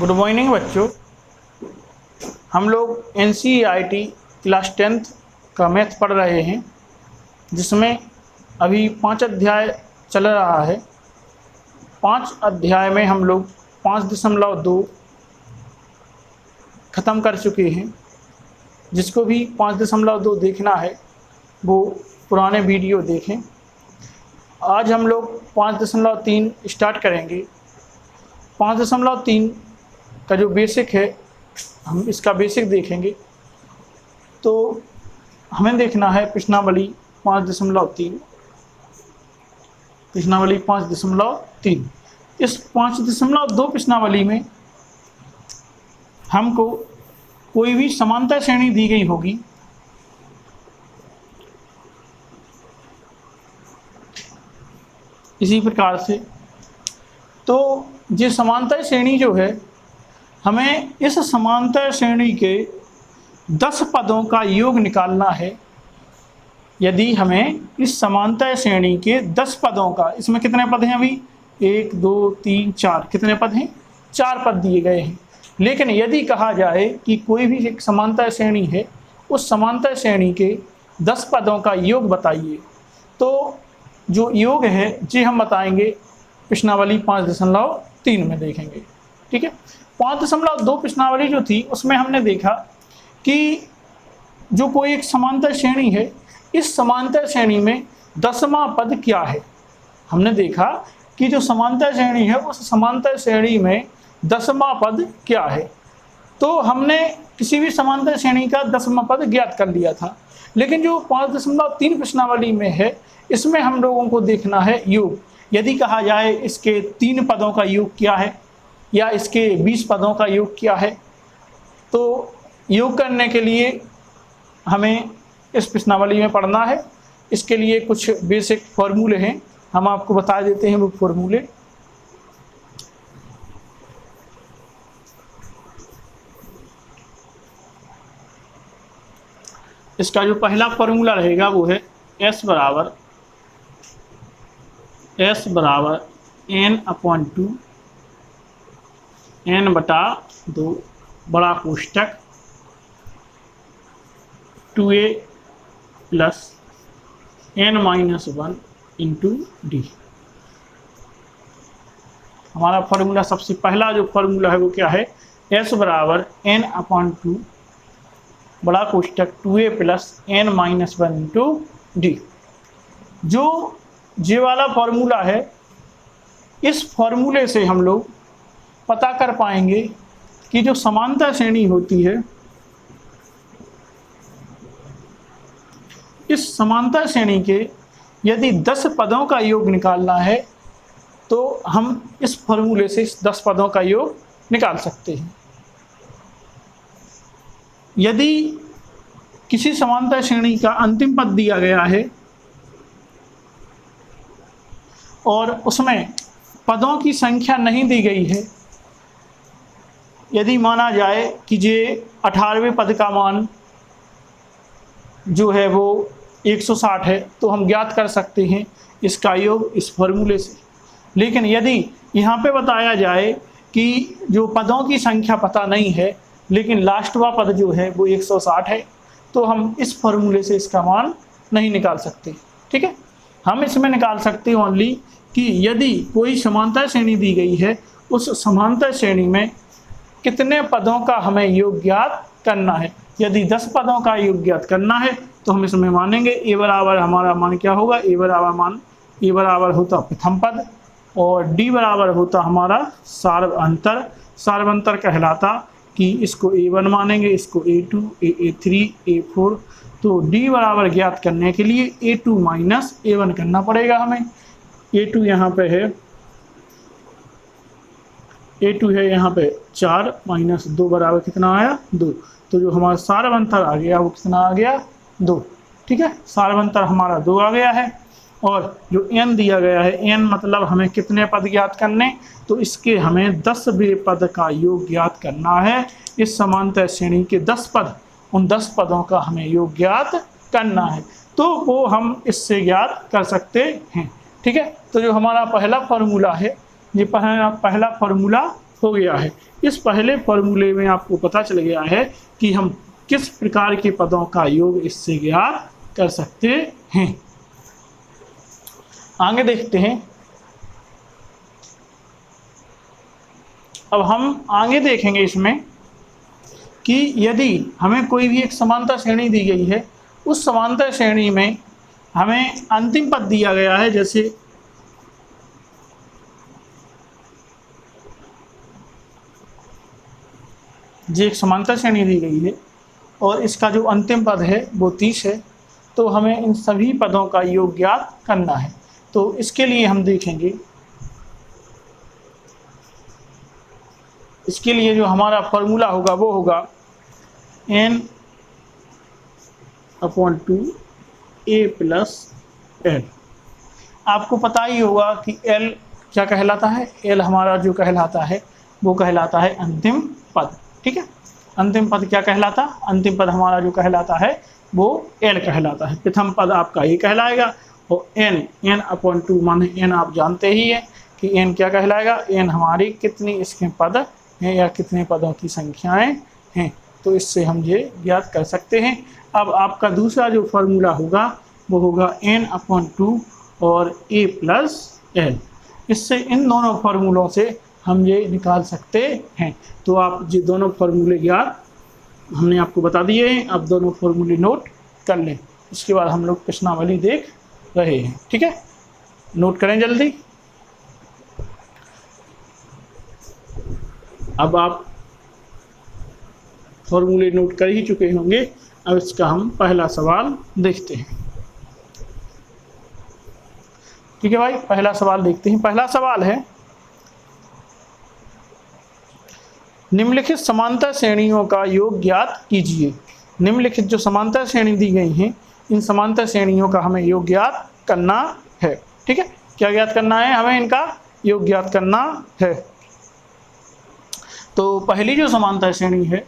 Good morning बच्चों। हम लोग NCERT क्लास 10th का मैथ पढ़ रहे हैं, जिसमें अभी 5 अध्याय चल रहा है। 5 अध्याय में हम लोग 5.2 ख़त्म कर चुके हैं। जिसको भी 5.2 देखना है वो पुराने वीडियो देखें। आज हम लोग 5.3 स्टार्ट करेंगे। 5.3 का जो बेसिक है, हम इसका बेसिक देखेंगे। तो हमें देखना है प्रश्नावली 5.3। प्रश्नावली 5.3। इस 5.2 प्रश्नावली में हमको कोई भी समांतर श्रेणी दी गई होगी, इसी प्रकार से। तो ये समांतर श्रेणी जो है, हमें इस समांतर श्रेणी के 10 पदों का योग निकालना है। यदि हमें इस समांतर श्रेणी के 10 पदों का, इसमें कितने पद हैं अभी? 1 2 3 4, कितने पद हैं? 4 पद दिए गए हैं। लेकिन यदि कहा जाए कि कोई भी एक समांतर श्रेणी है, उस समांतर श्रेणी के 10 पदों का योग बताइए, तो जो योग है जी हम बताएंगे प्रश्नावली 5.3 में देखेंगे। ठीक है। 5.2 प्रश्नावली जो थी, उसमें हमने देखा कि जो कोई एक समांतर श्रेणी है, इस समांतर श्रेणी में 10वां पद क्या है। हमने देखा कि जो समांतर श्रेणी है, उस समांतर श्रेणी में 10वां पद क्या है। तो हमने किसी भी समांतर श्रेणी का 10वां पद ज्ञात कर लिया था। लेकिन जो 5.3 प्रश्नावली में है, इसमें हम लोगों को देखना है योग। यदि कहा जाए इसके 3 पदों का योग क्या है या इसके 20 पदों का योग क्या है, तो योग करने के लिए हमें इस प्रश्नावली में पढ़ना है। इसके लिए कुछ बेसिक फॉर्मूले हैं, हम आपको बता देते हैं वो फॉर्मूले। इसका जो पहला फॉर्मूला रहेगा वो है S बराबर n/2 n/2 बड़ा कोष्टक 2a + n-1 × d। हमारा फॉर्मूला, सबसे पहला जो फॉर्मूला है वो क्या है? S बराबर n/2 बड़ा कोष्टक 2a + n-1 × d। जो ये वाला फॉर्मूला है, इस फॉर्मूले से हम लोग पता कर पाएंगे कि जो समांतर श्रेणी होती है, इस समांतर श्रेणी के यदि 10 पदों का योग निकालना है, तो हम इस फॉर्मूले से इस 10 पदों का योग निकाल सकते हैं। यदि किसी समांतर श्रेणी का अंतिम पद दिया गया है और उसमें पदों की संख्या नहीं दी गई है, यदि माना जाए कि ये 18वें पद का मान जो है वो 160 है, तो हम ज्ञात कर सकते हैं इसका योग इस फॉर्मूले से। लेकिन यदि यहाँ पे बताया जाए कि जो पदों की संख्या पता नहीं है, लेकिन लास्टवा पद जो है वो 160 है, तो हम इस फॉर्मूले से इसका मान नहीं निकाल सकते। ठीक है। हम इसमें निकाल सकते हैं ओनली कि यदि कोई समांतर श्रेणी दी गई है, उस समांतर श्रेणी में कितने पदों का हमें योग ज्ञात करना है। यदि 10 पदों का योग ज्ञात करना है, तो हम इसमें मानेंगे a बराबर, हमारा मान क्या होगा? a बराबर होता प्रथम पद और d बराबर होता हमारा सार्वअंतर। सार्वअंतर कहलाता कि इसको a1 मानेंगे, इसको a2, a3, a4। तो d बराबर ज्ञात करने के लिए a2 - a1 करना पड़ेगा हमें। a2 यहाँ पे है, a2 है यहाँ पे 4 - 2 बराबर कितना आया? 2। तो जो हमारा सार्वअंतर आ गया वो कितना आ गया? 2। ठीक है। सार्वअंतर हमारा 2 आ गया है। और जो n दिया गया है, n मतलब हमें कितने पद ज्ञात करने, तो इसके हमें 10वें पद का योग ज्ञात करना है। इस समांतर श्रेणी के 10 पद, उन 10 पदों का हमें योग ज्ञात करना है, तो वो हम इससे ज्ञात कर सकते हैं। ठीक है। तो जो हमारा पहला फार्मूला है, ये पहला फार्मूला हो गया है। इस पहले फॉर्मूले में आपको पता चल गया है कि हम किस प्रकार के पदों का योग इससे ज्ञात कर सकते हैं। आगे देखते हैं। अब हम आगे देखेंगे इसमें कि यदि हमें कोई भी एक समांतर श्रेणी दी गई है, उस समांतर श्रेणी में हमें अंतिम पद दिया गया है, जैसे जो एक समांतर श्रेणी दी गई है और इसका जो अंतिम पद है वो 30 है, तो हमें इन सभी पदों का योग ज्ञात करना है। तो इसके लिए हम देखेंगे, इसके लिए जो हमारा फॉर्मूला होगा वो होगा n/2 a + l। आपको पता ही होगा कि l क्या कहलाता है। l हमारा जो कहलाता है वो कहलाता है अंतिम पद। ठीक है, अंतिम पद क्या कहलाता, अंतिम पद हमारा जो कहलाता है वो l कहलाता है। प्रथम पद आपका ये कहलाएगा और n/2 माने n आप जानते ही हैं कि n क्या कहलाएगा, n हमारी कितनी इसके पद हैं या कितने पदों की संख्याएं हैं। तो इससे हम ये ज्ञात कर सकते हैं। अब आपका दूसरा जो फॉर्मूला होगा वो होगा n/2 और a + l। इससे इन दोनों फार्मूलों से हम ये निकाल सकते हैं। तो आप ये दोनों फार्मूले ज्ञात हमने आपको बता दिए हैं, आप दोनों फार्मूले नोट कर लें। उसके बाद हम लोग प्रश्नावली देख रहे हैं। ठीक है, नोट करें जल्दी। अब आप फॉर्मूले नोट कर ही चुके होंगे। अब इसका हम पहला सवाल देखते हैं। ठीक है भाई, पहला सवाल देखते हैं। पहला सवाल है, निम्नलिखित समांतर श्रेणियों का योग ज्ञात कीजिए। निम्नलिखित जो समांतर श्रेणी दी गई हैं, इन समांतर श्रेणियों का हमें योग ज्ञात करना है। ठीक है, क्या ज्ञात करना है, हमें इनका योग ज्ञात करना है। तो पहली जो समांतर श्रेणी है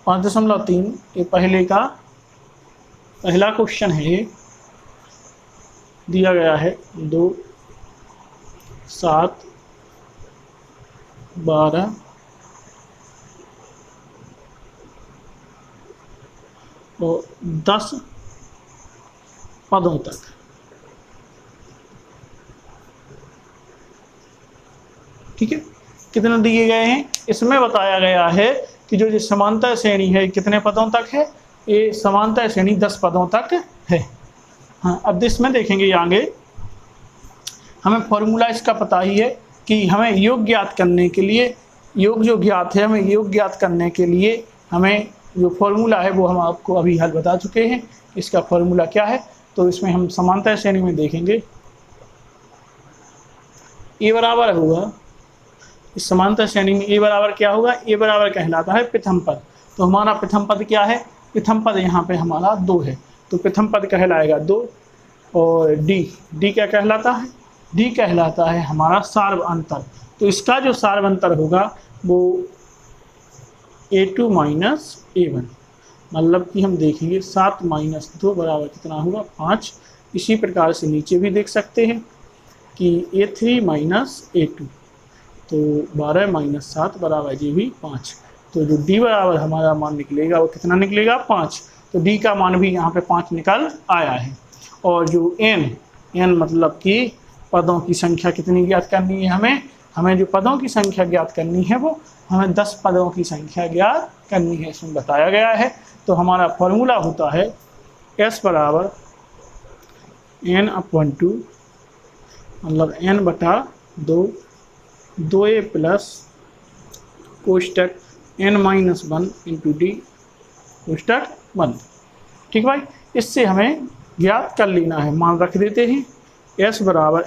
5.3, ये पहले का पहला क्वेश्चन है। ये दिया गया है 2, 7, 12 और 10 पदों तक। ठीक है, कितने दिए गए हैं, इसमें बताया गया है कि जो समांतर श्रेणी है कितने पदों तक है, ये समांतर श्रेणी 10 पदों तक है। हाँ, अब इसमें देखेंगे आगे, हमें फॉर्मूला इसका पता ही है कि हमें योग ज्ञात करने के लिए, योग जो ज्ञात है, हमें योग ज्ञात करने के लिए हमें जो फॉर्मूला है वो हम आपको अभी हल बता चुके हैं। इसका फॉर्मूला क्या है, तो इसमें हम समांतर श्रेणी में देखेंगे ए बराबर होगा, इस समांतर श्रेणी में ए बराबर क्या होगा, ए बराबर कहलाता है प्रथम पद। तो हमारा प्रथम पद क्या है, प्रथम पद यहाँ पे हमारा 2 है, तो प्रथम पद कहलाएगा 2। और डी क्या कहलाता है, डी कहलाता है हमारा सार्व अंतर। तो इसका जो सार्व अंतर होगा वो a2 - a1, मतलब कि हम देखेंगे 7 - 2 बराबर कितना होगा, 5। इसी प्रकार से नीचे भी देख सकते हैं कि a3 - a2, तो 12 - 7 बराबर ये भी 5। तो जो डी बराबर हमारा मान निकलेगा वो कितना निकलेगा, 5। तो डी का मान भी यहाँ पे 5 निकल आया है। और जो एन मतलब कि पदों की संख्या कितनी ज्ञात करनी है, हमें जो पदों की संख्या ज्ञात करनी है वो हमें 10 पदों की संख्या ज्ञात करनी है, इसमें बताया गया है। तो हमारा फॉर्मूला होता है S बराबर n/2, मतलब n/2, 2a प्लस कोष्टक n-1 इंटू डी कोष्टक 1। ठीक भाई, इससे हमें ज्ञात कर लेना है, मान रख देते हैं। S बराबर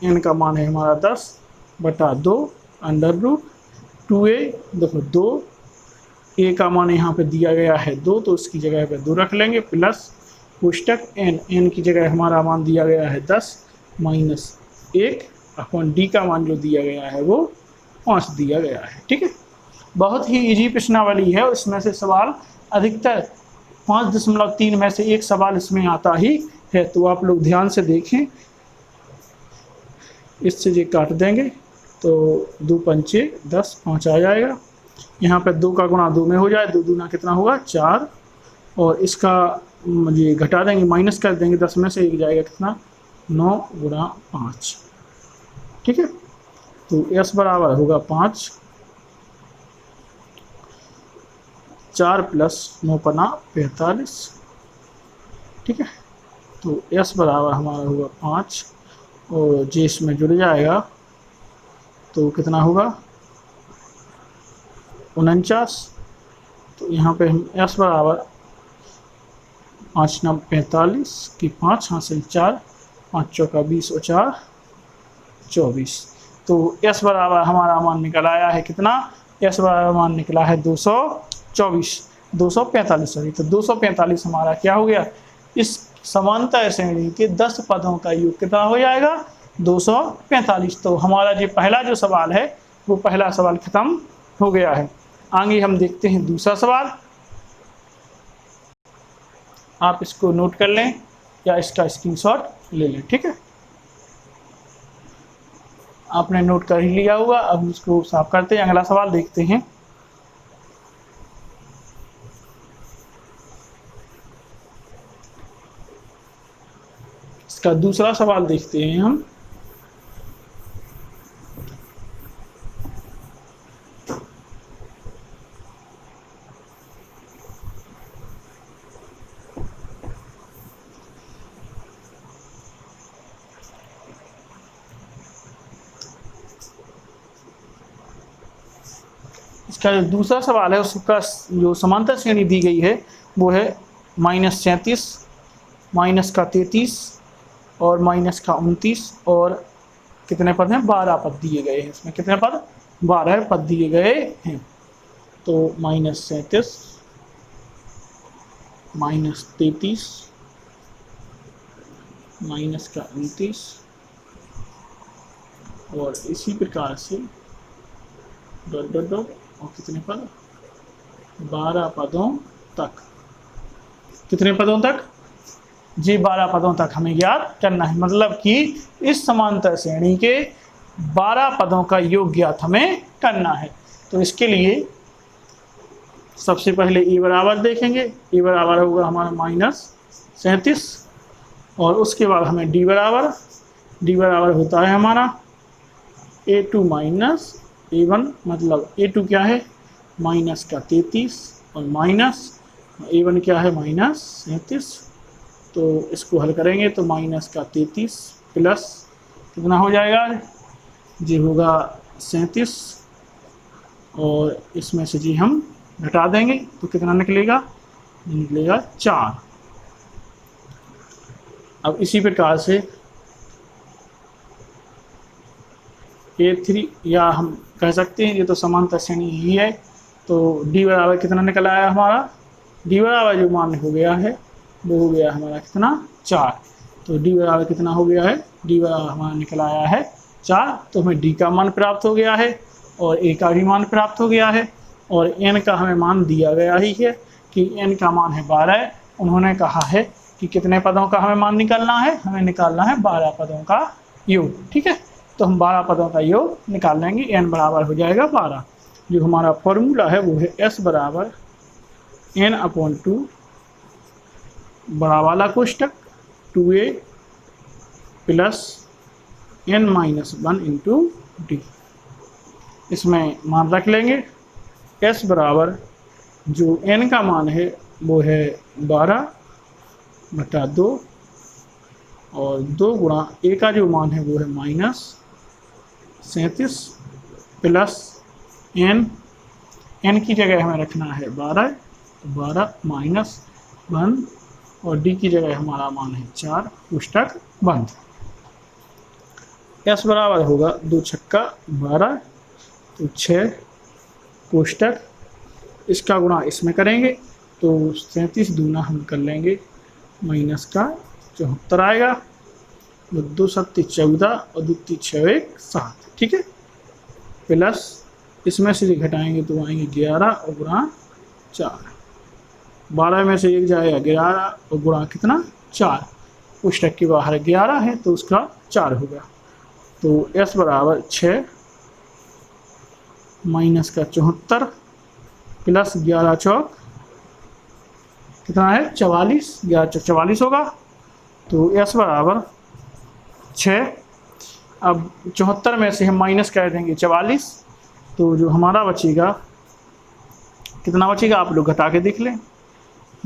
n का मान है हमारा 10/2 √2a, देखो 2, a का मान यहाँ पे दिया गया है 2, तो उसकी जगह पे 2 रख लेंगे, प्लस कोष्टक n की जगह हमारा मान दिया गया है 10 - 1 अपन डी का मान जो दिया गया है वो 5 दिया गया है। ठीक है, बहुत ही इजी प्रश्नावली है, इसमें से सवाल अधिकतर 5.3 में से एक सवाल इसमें आता ही है। तो आप लोग ध्यान से देखें, इससे ये काट देंगे। तो 2 पंचे 10, 5 आ जाएगा। यहाँ पे 2 का गुणा 2 में हो जाए, 2 दूना कितना होगा 4, और इसका ये घटा देंगे, माइनस कर देंगे, 10 में से 1 जाएगा कितना 9 गुणा 5। ठीक है, तो s बराबर होगा 5, 4 + 9 पना 45। ठीक है, तो s बराबर हमारा होगा 5, और जे इसमें जुड़ जाएगा तो कितना होगा 49। तो यहाँ पे हम s बराबर 5 9 45 की 5 हासिल 4, 5 चौका 20 और 4 24। तो s बराबर हमारा मान निकल आया है कितना, s बराबर मान निकला है 245 सॉरी। तो 245 हमारा क्या हो गया, इस समांतर श्रेणी के 10 पदों का योग कितना हो जाएगा 245। तो हमारा जो पहला जो सवाल है वो पहला सवाल खत्म हो गया है। आगे हम देखते हैं दूसरा सवाल। आप इसको नोट कर लें या इसका स्क्रीनशॉट ले लें। ठीक है, आपने नोट कर ही लिया होगा। अब इसको साफ करते हैं, अगला सवाल देखते हैं। इसका दूसरा सवाल देखते हैं हम। इसका जो दूसरा सवाल है उसका जो समांतर श्रेणी दी गई है वो है -37, माइनस का 33 और माइनस का 29, और कितने पद हैं 12 पद दिए गए हैं। इसमें कितने पद 12 पद दिए गए हैं। तो -37, -33, माइनस का 29, और इसी प्रकार से डॉट डॉट डॉट, और कितने पद 12 पदों तक। कितने पदों तक जी 12 पदों तक हमें ज्ञात करना है। मतलब कि इस समांतर श्रेणी के 12 पदों का योग ज्ञात हमें करना है। तो इसके लिए सबसे पहले e बराबर देखेंगे। e बराबर होगा हमारा -37, और उसके बाद हमें d बराबर होता है हमारा a2 माइनस a1। मतलब a2 क्या है माइनस का 33, और माइनस a1 क्या है -37। तो इसको हल करेंगे तो माइनस का 33 प्लस कितना हो जाएगा जी होगा 37, और इसमें से जी हम घटा देंगे तो कितना निकलेगा 4। अब इसी प्रकार से A3, या हम कह सकते हैं ये तो समांतर श्रेणी ही है। तो D बराबर कितना निकल आया हमारा, D बराबर जो मान हो गया है वो हो गया हमारा कितना 4। तो D बराबर कितना हो गया है, D बराबर हमारा निकल आया है 4। तो हमें D का मान प्राप्त हो गया है और A का भी मान प्राप्त हो गया है, और N का हमें मान दिया गया ही है कि N का मान है 12। उन्होंने कहा है कि कितने पदों का हमें मान निकालना है, हमें निकालना है 12 पदों का योग। ठीक है, तो हम 12 पदों का योग निकाल लेंगे। n बराबर हो जाएगा 12। जो हमारा फॉर्मूला है वो है s बराबर n/2 बड़ा वाला कोष्टक 2a plus n-1 into D. इसमें मान रख लेंगे। s बराबर जो n का मान है वो है 12/2, और 2 गुणा a का जो मान है वो है -37 प्लस n की जगह हमें रखना है 12, 12 -1, और d की जगह हमारा मान है 4, पुस्तक बंद। s बराबर होगा 2 छक्का 12, तो 6 पुस्तक, इसका गुणा इसमें करेंगे तो 37 दूना हम कर लेंगे माइनस का 74 आएगा। 2 7 14 और 2 6 1 7। ठीक है, प्लस इसमें से घटाएंगे तो आएंगे 11 और गुणा 4। 12 में से 1 जाएगा 11 और गुणा कितना 4। पुस्तक के बाहर 11 है तो उसका 4 होगा। तो s बराबर 6 माइनस का 74 प्लस 11 चौक कितना है 44, 11 चौक 44 होगा। तो s बराबर 6। अब 74 में से हम माइनस कर देंगे 44, तो जो हमारा बचेगा कितना बचेगा आप लोग घटा के देख लें,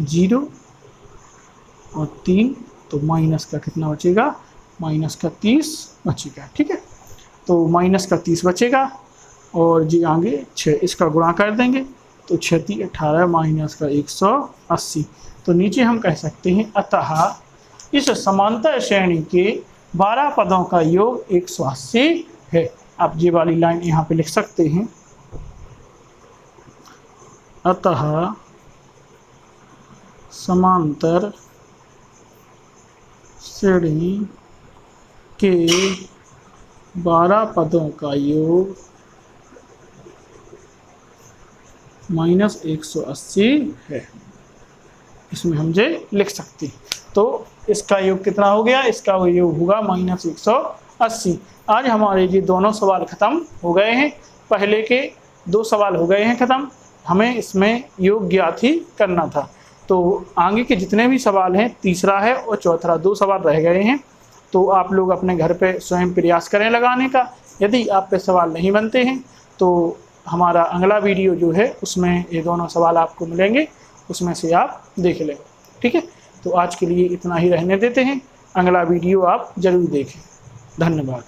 0 और 3, तो माइनस का कितना बचेगा, माइनस का 30 बचेगा। ठीक है, तो माइनस का 30 बचेगा और जी आगे 6 इसका गुणा कर देंगे, तो 6 3 18 माइनस का 180। तो नीचे हम कह सकते हैं अतः इस समांतर श्रेणी के 12 पदों का योग 180 है। आप ये वाली लाइन यहाँ पे लिख सकते हैं, अतः समांतर श्रेणी के 12 पदों का योग -180 है। इसमें हम जे लिख सकते हैं। तो इसका योग कितना हो गया, इसका योग होगा -180। आज हमारे ये दोनों सवाल ख़त्म हो गए हैं। पहले के 2 सवाल हो गए हैं ख़त्म, हमें इसमें योग ज्ञात ही करना था। तो आगे के जितने भी सवाल हैं, तीसरा है और चौथा 2 सवाल रह गए हैं। तो आप लोग अपने घर पे स्वयं प्रयास करें लगाने का। यदि आप पे सवाल नहीं बनते हैं तो हमारा अगला वीडियो जो है उसमें ये दोनों सवाल आपको मिलेंगे, उसमें से आप देख लें। ठीक है, तो आज के लिए इतना ही रहने देते हैं, अगला वीडियो आप ज़रूर देखें। धन्यवाद।